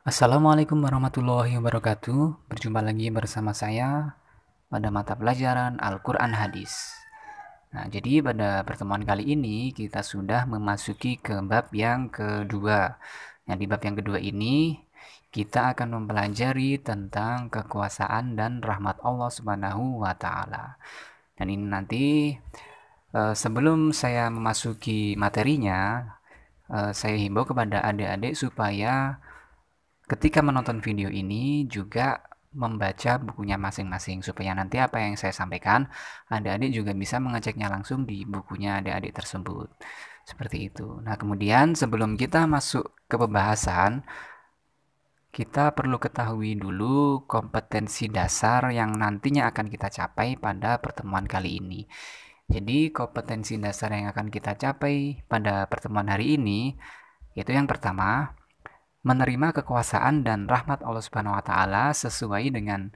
Assalamualaikum warahmatullahi wabarakatuh. Berjumpa lagi bersama saya pada mata pelajaran Al-Quran Hadis. Nah, jadi pada pertemuan kali ini kita sudah memasuki ke bab yang kedua. Nah, di bab yang kedua ini kita akan mempelajari tentang kekuasaan dan rahmat Allah Subhanahu wa taala. Dan ini nanti sebelum saya memasuki materinya, saya himbau kepada adik-adik supaya ketika menonton video ini juga membaca bukunya masing-masing supaya nanti apa yang saya sampaikan adik-adik juga bisa mengeceknya langsung di bukunya adik-adik tersebut. Seperti itu. Nah, kemudian sebelum kita masuk ke pembahasan, kita perlu ketahui dulu kompetensi dasar yang nantinya akan kita capai pada pertemuan kali ini. Jadi, kompetensi dasar yang akan kita capai pada pertemuan hari ini yaitu yang pertama, menerima kekuasaan dan rahmat Allah Subhanahu wa taala sesuai dengan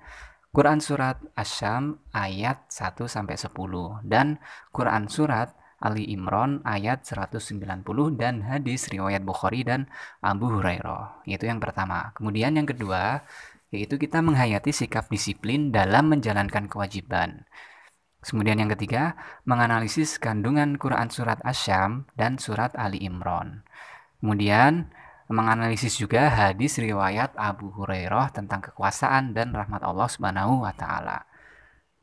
Quran surat Asy-Syam ayat 1 sampai 10 dan Quran surat Ali Imran ayat 190 dan hadis riwayat Bukhari dan Abu Hurairah. Itu yang pertama. Kemudian yang kedua, yaitu kita menghayati sikap disiplin dalam menjalankan kewajiban. Kemudian yang ketiga, menganalisis kandungan Quran surat Asy-Syam dan surat Ali Imran. Kemudian menganalisis juga hadis riwayat Abu Hurairah tentang kekuasaan dan rahmat Allah Subhanahu wa taala.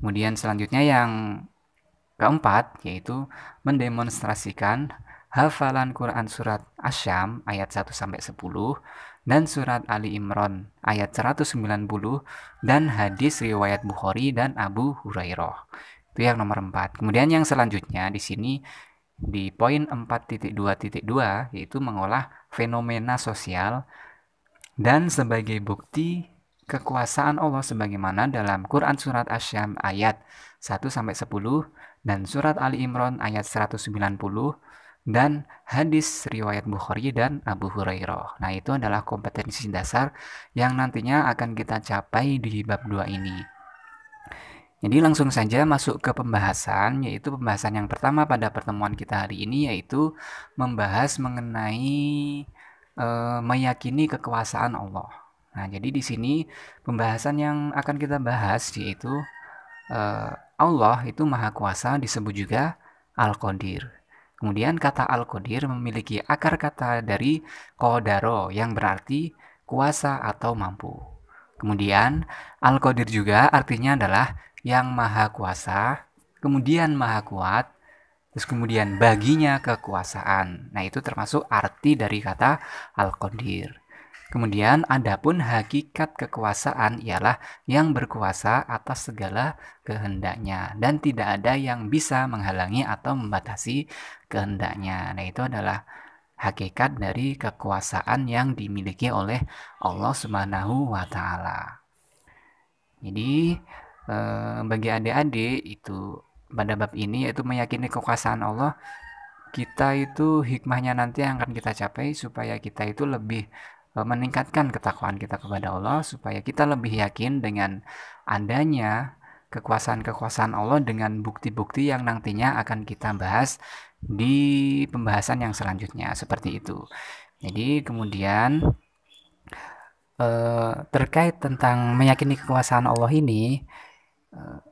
Kemudian selanjutnya yang keempat yaitu mendemonstrasikan hafalan Quran surat Asy-Syam ayat 1 sampai 10 dan surat Ali Imran ayat 190 dan hadis riwayat Bukhari dan Abu Hurairah. Itu yang nomor 4. Kemudian yang selanjutnya di sini di poin 4.2.2 yaitu mengolah fenomena sosial dan sebagai bukti kekuasaan Allah sebagaimana dalam Quran surat Asy-Syam ayat 1 sampai 10 dan surat Ali Imran ayat 190 dan hadis riwayat Bukhari dan Abu Hurairah. Nah, itu adalah kompetensi dasar yang nantinya akan kita capai di bab 2 ini. Jadi langsung saja masuk ke pembahasan, yaitu pembahasan yang pertama pada pertemuan kita hari ini, yaitu membahas mengenai meyakini kekuasaan Allah. Nah, jadi di sini pembahasan yang akan kita bahas yaitu Allah itu Maha Kuasa, disebut juga Al-Qadir. Kemudian kata Al-Qadir memiliki akar kata dari Qadaro yang berarti kuasa atau mampu. Kemudian Al-Qadir juga artinya adalah yang maha kuasa, kemudian maha kuat, terus kemudian baginya kekuasaan. Nah, itu termasuk arti dari kata Al-Qadir. Kemudian adapun hakikat kekuasaan ialah yang berkuasa atas segala kehendaknya dan tidak ada yang bisa menghalangi atau membatasi kehendaknya. Nah, itu adalah hakikat dari kekuasaan yang dimiliki oleh Allah Subhanahu wa taala. Jadi bagi adik-adik itu pada bab ini yaitu meyakini kekuasaan Allah, kita itu hikmahnya nanti yang akan kita capai supaya kita itu lebih meningkatkan ketakwaan kita kepada Allah, supaya kita lebih yakin dengan adanya kekuasaan-kekuasaan Allah dengan bukti-bukti yang nantinya akan kita bahas di pembahasan yang selanjutnya seperti itu. Jadi kemudian terkait tentang meyakini kekuasaan Allah ini,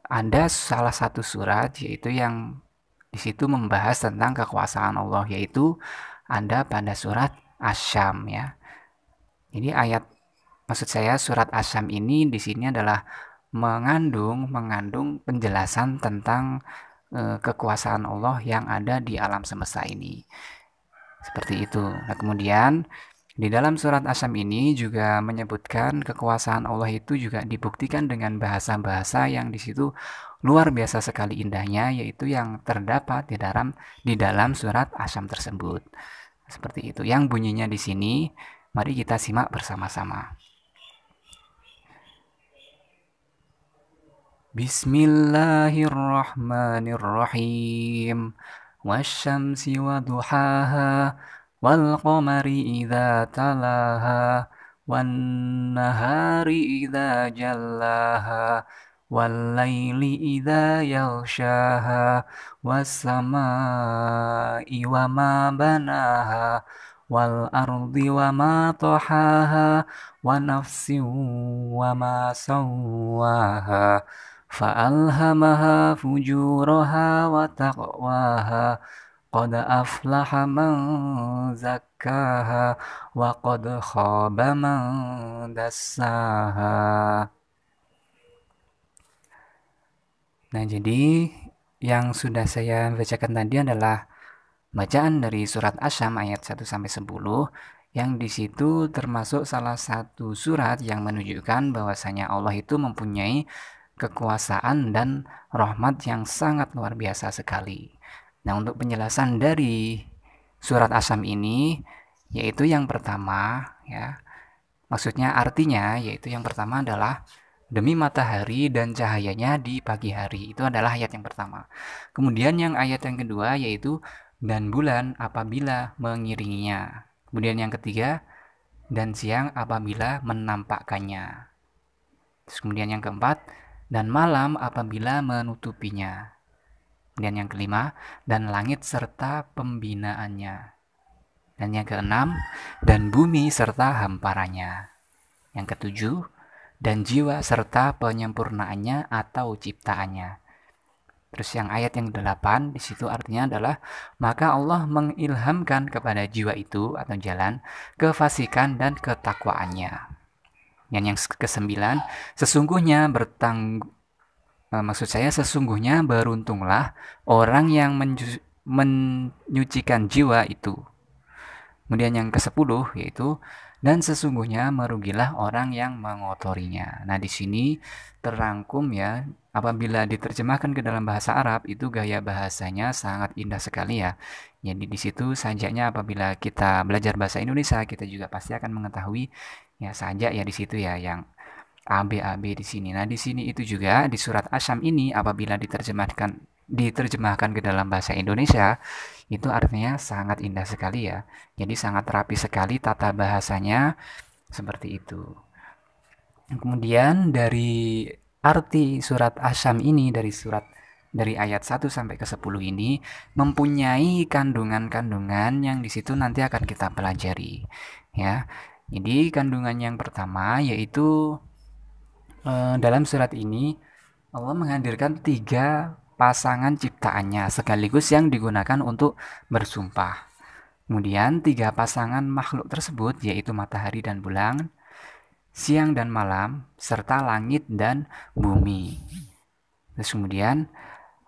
ada salah satu surat yaitu yang di situ membahas tentang kekuasaan Allah, yaitu ada pada surat Asy-Syam ya. Jadi maksud saya surat Asy-Syam ini di sini adalah mengandung penjelasan tentang kekuasaan Allah yang ada di alam semesta ini. Seperti itu. Nah, kemudian di dalam surat Asy-Syam ini juga menyebutkan kekuasaan Allah itu juga dibuktikan dengan bahasa-bahasa yang di situ luar biasa sekali indahnya, yaitu yang terdapat di dalam surat Asy-Syam tersebut. Seperti itu. Yang bunyinya di sini, mari kita simak bersama-sama. Bismillahirrahmanirrahim. Wasyamsi waduhaha wal qamari idza talaha wan nahari idza jallaha wal laili idza yaghshaha was samai wa ma banaha والأرض وما طحاها ونفس وما سواها فألهمها فجورها وتقواها قد أفلح من زكاها وقد خاب من دساها. Nah, jadi yang sudah saya bacakan tadi adalah bacaan dari surat Asyam ayat 1 sampai 10 yang di situ termasuk salah satu surat yang menunjukkan bahwasanya Allah itu mempunyai kekuasaan dan rahmat yang sangat luar biasa sekali. Nah, untuk penjelasan dari surat Asyam ini yaitu yang pertama ya. Maksudnya artinya yaitu yang pertama adalah demi matahari dan cahayanya di pagi hari. Itu adalah ayat yang pertama. Kemudian yang ayat yang kedua yaitu dan bulan apabila mengiringinya. Kemudian yang ketiga dan siang apabila menampakkannya. Terus kemudian yang keempat dan malam apabila menutupinya. Kemudian yang kelima dan langit serta pembinaannya. Dan yang keenam dan bumi serta hamparannya. Yang ketujuh dan jiwa serta penyempurnaannya atau ciptaannya. Terus yang ayat yang 8 di situ artinya adalah maka Allah mengilhamkan kepada jiwa itu atau jalan kefasikan dan ketakwaannya. Dan yang kesembilan sesungguhnya sesungguhnya beruntunglah orang yang menyucikan jiwa itu. Kemudian yang ke-10 yaitu dan sesungguhnya merugilah orang yang mengotorinya. Nah, di sini terangkum ya, apabila diterjemahkan ke dalam bahasa Arab itu gaya bahasanya sangat indah sekali ya. Jadi di situ sajaknya apabila kita belajar bahasa Indonesia, kita juga pasti akan mengetahui ya sajak ya di situ ya yang AB di sini. Nah, di sini itu juga di surat Asyam ini apabila diterjemahkan ke dalam bahasa Indonesia itu artinya sangat indah sekali ya. Jadi sangat rapi sekali tata bahasanya seperti itu. Kemudian dari arti surat Asyam ini dari ayat 1 sampai ke 10 ini mempunyai kandungan-kandungan yang di situ nanti akan kita pelajari ya. Jadi kandungan yang pertama yaitu dalam surat ini Allah menghadirkan 3 pasangan ciptaannya sekaligus yang digunakan untuk bersumpah. Kemudian 3 pasangan makhluk tersebut yaitu matahari dan bulan, siang dan malam, serta langit dan bumi. Terus kemudian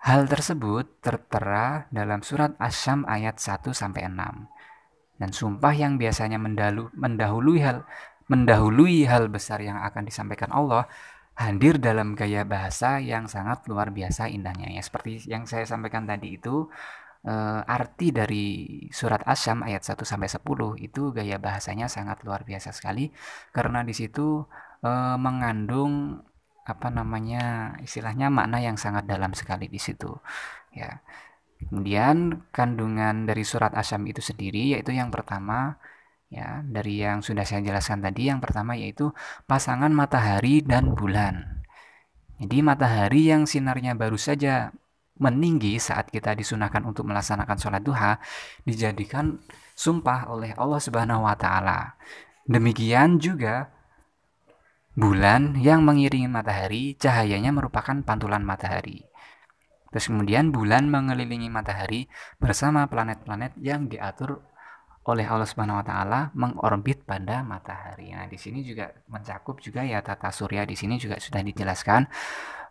hal tersebut tertera dalam surat Asyam ayat 1 sampai 6. Dan sumpah yang biasanya mendahului hal besar yang akan disampaikan Allah hadir dalam gaya bahasa yang sangat luar biasa indahnya ya. Seperti yang saya sampaikan tadi itu arti dari surat Asyam ayat 1 sampai 10 itu gaya bahasanya sangat luar biasa sekali karena di situ mengandung istilahnya makna yang sangat dalam sekali di situ ya. Kemudian kandungan dari surat Asyam itu sendiri yaitu yang pertama ya, dari yang sudah saya jelaskan tadi, yang pertama yaitu pasangan matahari dan bulan. Jadi matahari yang sinarnya baru saja meninggi saat kita disunahkan untuk melaksanakan sholat duha dijadikan sumpah oleh Allah Subhanahu wa taala. Demikian juga bulan yang mengiringi matahari, cahayanya merupakan pantulan matahari. Terus kemudian bulan mengelilingi matahari bersama planet-planet yang diatur oleh Allah Subhanahu wa taala mengorbit pada matahari. Nah, di sini juga mencakup juga ya tata surya di sini juga sudah dijelaskan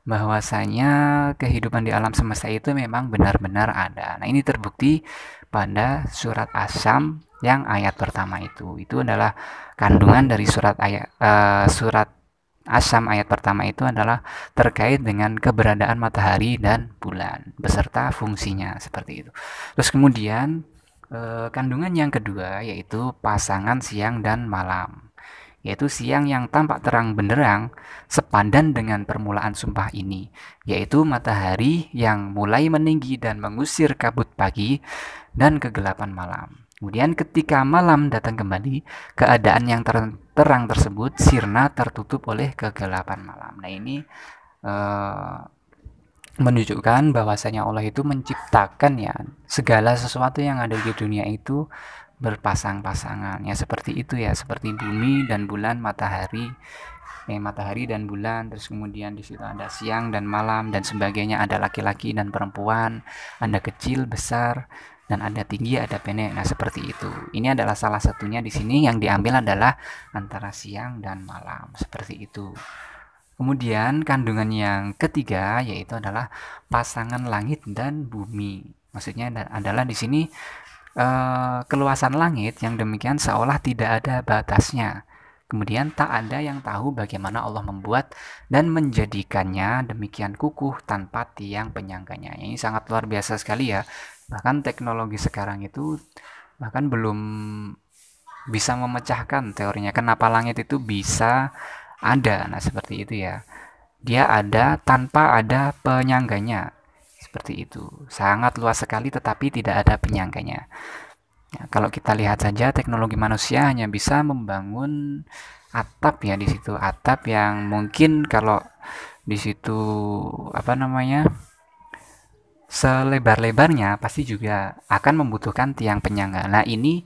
bahwasanya kehidupan di alam semesta itu memang benar-benar ada. Nah, ini terbukti pada surat Asyam yang ayat pertama itu. Itu adalah kandungan dari surat Asyam ayat pertama itu adalah terkait dengan keberadaan matahari dan bulan beserta fungsinya seperti itu. Terus kemudian kandungan yang kedua yaitu pasangan siang dan malam, yaitu siang yang tampak terang benderang sepadan dengan permulaan sumpah ini, yaitu matahari yang mulai meninggi dan mengusir kabut pagi dan kegelapan malam. Kemudian ketika malam datang kembali, keadaan yang terang tersebut sirna tertutup oleh kegelapan malam. Nah, ini menunjukkan bahwasanya Allah itu menciptakan ya segala sesuatu yang ada di dunia itu berpasang-pasangan ya, seperti itu ya, seperti bumi dan bulan, matahari dan bulan, terus kemudian di situ ada siang dan malam dan sebagainya, ada laki-laki dan perempuan, ada kecil, besar, dan ada tinggi, ada pendek. Nah, seperti itu. Ini adalah salah satunya di sini yang diambil adalah antara siang dan malam, seperti itu. Kemudian kandungan yang ketiga yaitu adalah pasangan langit dan bumi. Maksudnya adalah di sini keluasan langit yang demikian seolah tidak ada batasnya. Kemudian tak ada yang tahu bagaimana Allah membuat dan menjadikannya demikian kukuh tanpa tiang penyangganya. Ini sangat luar biasa sekali ya. Bahkan teknologi sekarang itu bahkan belum bisa memecahkan teorinya kenapa langit itu bisa ada. Nah, seperti itu ya. Dia ada tanpa ada penyangganya. Seperti itu. Sangat luas sekali tetapi tidak ada penyangganya. Ya, kalau kita lihat saja teknologi manusia hanya bisa membangun atap ya, di situ atap yang mungkin kalau di situ apa namanya selebar-lebarnya pasti juga akan membutuhkan tiang penyangga. Nah, ini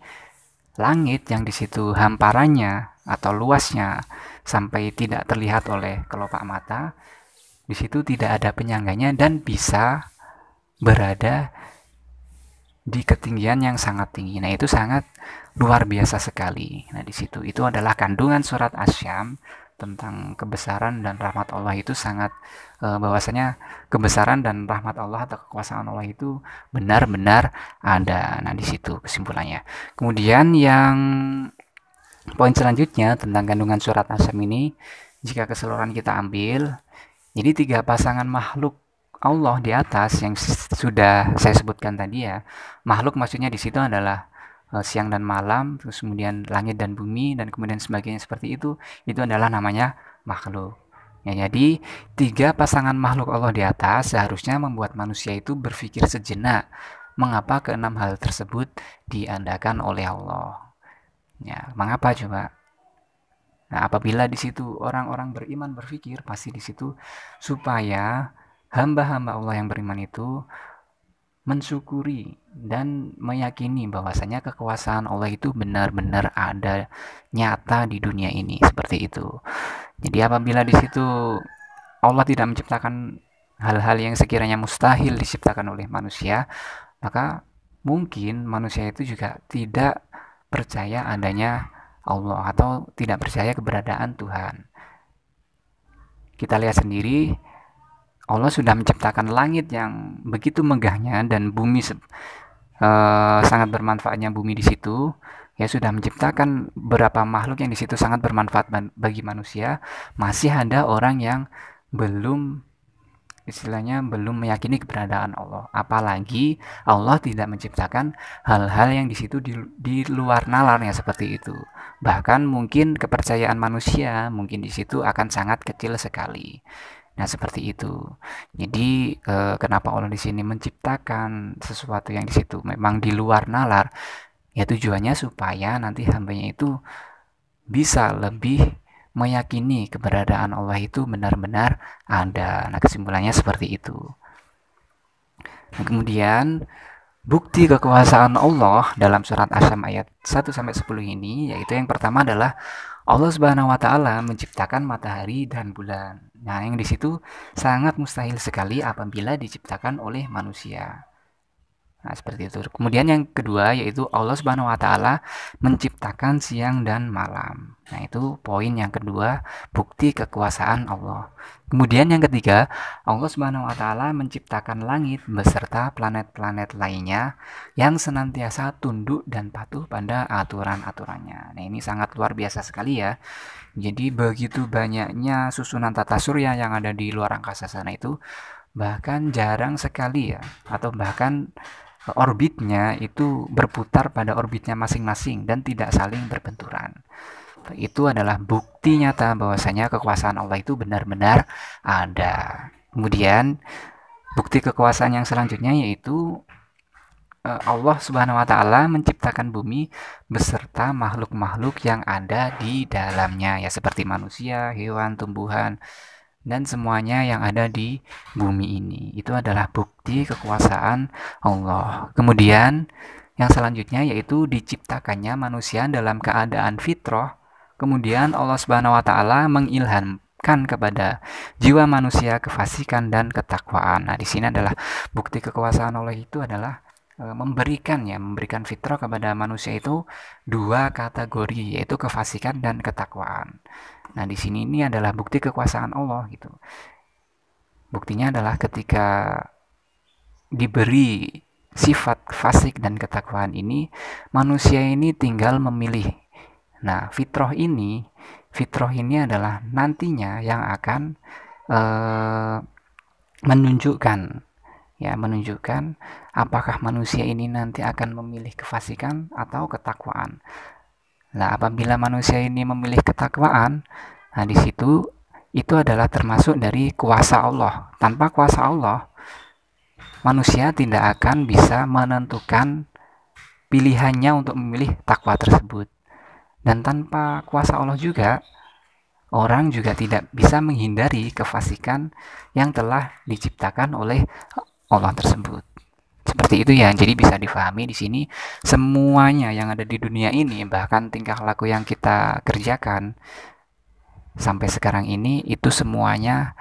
langit yang di situ hamparannya atau luasnya sampai tidak terlihat oleh kelopak mata, di situ tidak ada penyangganya dan bisa berada di ketinggian yang sangat tinggi. Nah, itu sangat luar biasa sekali. Nah, di situ itu adalah kandungan surat Asy-Syams tentang kebesaran dan rahmat Allah itu sangat bahwasanya kebesaran dan rahmat Allah atau kekuasaan Allah itu benar-benar ada. Nah, di situ kesimpulannya. Kemudian yang poin selanjutnya tentang kandungan surat Asy-Syams ini, jika keseluruhan kita ambil, jadi tiga pasangan makhluk Allah di atas yang sudah saya sebutkan tadi ya. Makhluk maksudnya di situ adalah siang dan malam, terus kemudian langit dan bumi dan kemudian sebagainya seperti itu adalah namanya makhluk. Ya, jadi tiga pasangan makhluk Allah di atas seharusnya membuat manusia itu berpikir sejenak mengapa keenam hal tersebut diadakan oleh Allah. Ya, mengapa coba? Nah, apabila di situ orang-orang beriman berpikir, pasti di situ supaya hamba-hamba Allah yang beriman itu mensyukuri dan meyakini bahwasanya kekuasaan Allah itu benar-benar ada nyata di dunia ini, seperti itu. Jadi apabila di situ Allah tidak menciptakan hal-hal yang sekiranya mustahil diciptakan oleh manusia, maka mungkin manusia itu juga tidak percaya adanya Allah atau tidak percaya keberadaan Tuhan. Kita lihat sendiri, Allah sudah menciptakan langit yang begitu megahnya dan bumi sangat bermanfaatnya bumi di situ. Ya, sudah menciptakan beberapa makhluk yang di situ sangat bermanfaat bagi manusia. Masih ada orang yang belum istilahnya belum meyakini keberadaan Allah. Apalagi Allah tidak menciptakan hal-hal yang di situ di luar nalar ya, seperti itu. Bahkan mungkin kepercayaan manusia mungkin di situ akan sangat kecil sekali. Nah, seperti itu. Jadi kenapa Allah di sini menciptakan sesuatu yang di situ memang di luar nalar? Ya, tujuannya supaya nanti hambanya itu bisa lebih meyakini keberadaan Allah itu benar-benar ada. Nah, kesimpulannya seperti itu. Nah, kemudian bukti kekuasaan Allah dalam surat Asy-Syams ayat 1 sampai 10 ini yaitu yang pertama adalah Allah Subhanahu wa taala menciptakan matahari dan bulan. Nah, yang di situ sangat mustahil sekali apabila diciptakan oleh manusia. Nah, seperti itu. Kemudian yang kedua yaitu Allah Subhanahu wa taala menciptakan siang dan malam. Nah, itu poin yang kedua, bukti kekuasaan Allah. Kemudian yang ketiga, Allah Subhanahu wa taala menciptakan langit beserta planet-planet lainnya yang senantiasa tunduk dan patuh pada aturan-aturannya. Nah, ini sangat luar biasa sekali ya. Jadi begitu banyaknya susunan tata surya yang ada di luar angkasa sana itu bahkan jarang sekali ya, atau bahkan orbitnya itu berputar pada orbitnya masing-masing dan tidak saling berbenturan. Itu adalah bukti nyata bahwasanya kekuasaan Allah itu benar-benar ada. Kemudian bukti kekuasaan yang selanjutnya yaitu Allah Subhanahu wa taala menciptakan bumi beserta makhluk-makhluk yang ada di dalamnya ya, seperti manusia, hewan, tumbuhan dan semuanya yang ada di bumi ini. Itu adalah bukti kekuasaan Allah. Kemudian yang selanjutnya yaitu diciptakannya manusia dalam keadaan fitrah. Kemudian Allah Subhanahu wa taala mengilhamkan kepada jiwa manusia kefasikan dan ketakwaan. Nah, di sini adalah bukti kekuasaan Allah itu adalah memberikan fitrah kepada manusia itu dua kategori, yaitu kefasikan dan ketakwaan. Nah, di sini ini adalah bukti kekuasaan Allah gitu. Buktinya adalah ketika diberi sifat fasik dan ketakwaan ini, manusia ini tinggal memilih. Nah, fitrah ini adalah nantinya yang akan menunjukkan apakah manusia ini nanti akan memilih kefasikan atau ketakwaan. Nah, apabila manusia ini memilih ketakwaan, nah di situ itu adalah termasuk dari kuasa Allah. Tanpa kuasa Allah, manusia tidak akan bisa menentukan pilihannya untuk memilih takwa tersebut. Dan tanpa kuasa Allah juga, orang juga tidak bisa menghindari kefasikan yang telah diciptakan oleh Allah tersebut. Seperti itu ya. Jadi bisa difahami di sini semuanya yang ada di dunia ini, bahkan tingkah laku yang kita kerjakan sampai sekarang ini, itu semuanya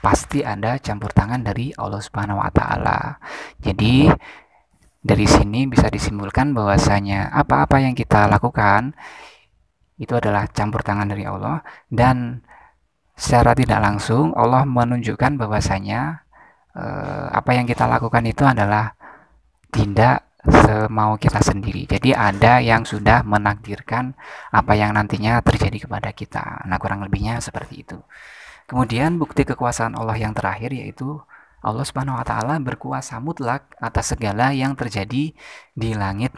pasti ada campur tangan dari Allah Subhanahu wa taala. Jadi dari sini bisa disimpulkan bahwasanya apa-apa yang kita lakukan itu adalah campur tangan dari Allah, dan secara tidak langsung Allah menunjukkan bahwasanya apa yang kita lakukan itu adalah tidak semau kita sendiri. Jadi ada yang sudah menakdirkan apa yang nantinya terjadi kepada kita. Nah, kurang lebihnya seperti itu. Kemudian bukti kekuasaan Allah yang terakhir yaitu Allah Subhanahu wa taala berkuasa mutlak atas segala yang terjadi di langit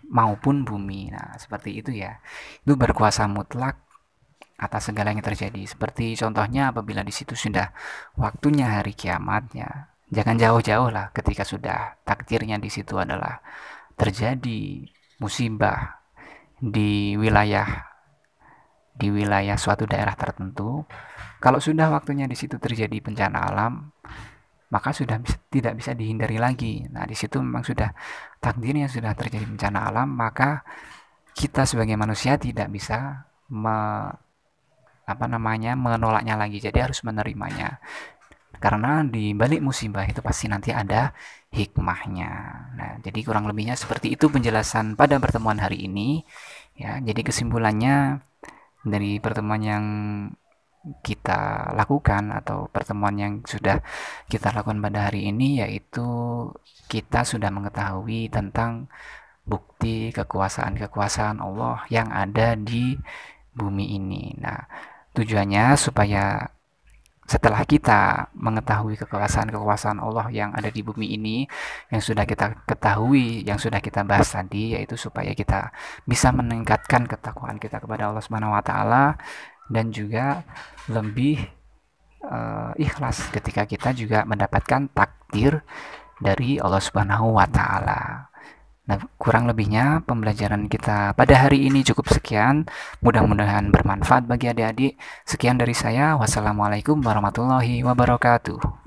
maupun bumi. Nah, seperti itu ya. Itu berkuasa mutlak atas segala yang terjadi. Seperti contohnya apabila di situ sudah waktunya hari kiamat ya. Jangan jauh-jauh lah ketika sudah takdirnya di situ adalah terjadi musibah di wilayah suatu daerah tertentu. Kalau sudah waktunya di situ terjadi bencana alam, maka sudah tidak bisa dihindari lagi. Nah, di situ memang sudah takdirnya sudah terjadi bencana alam, maka kita sebagai manusia tidak bisa menolaknya lagi. Jadi harus menerimanya. Karena di balik musibah itu pasti nanti ada hikmahnya. Nah, jadi kurang lebihnya seperti itu penjelasan pada pertemuan hari ini. Ya, jadi kesimpulannya dari pertemuan yang kita lakukan atau pertemuan yang sudah kita lakukan pada hari ini, yaitu kita sudah mengetahui tentang bukti kekuasaan Allah yang ada di bumi ini. Nah, tujuannya supaya setelah kita mengetahui kekuasaan Allah yang ada di bumi ini, yang sudah kita ketahui, yang sudah kita bahas tadi, yaitu supaya kita bisa meningkatkan ketakwaan kita kepada Allah Subhanahu wa taala, dan juga lebih ikhlas ketika kita juga mendapatkan takdir dari Allah Subhanahu wa taala. Nah, kurang lebihnya pembelajaran kita pada hari ini cukup sekian. Mudah-mudahan bermanfaat bagi adik-adik. Sekian dari saya. Wassalamualaikum warahmatullahi wabarakatuh.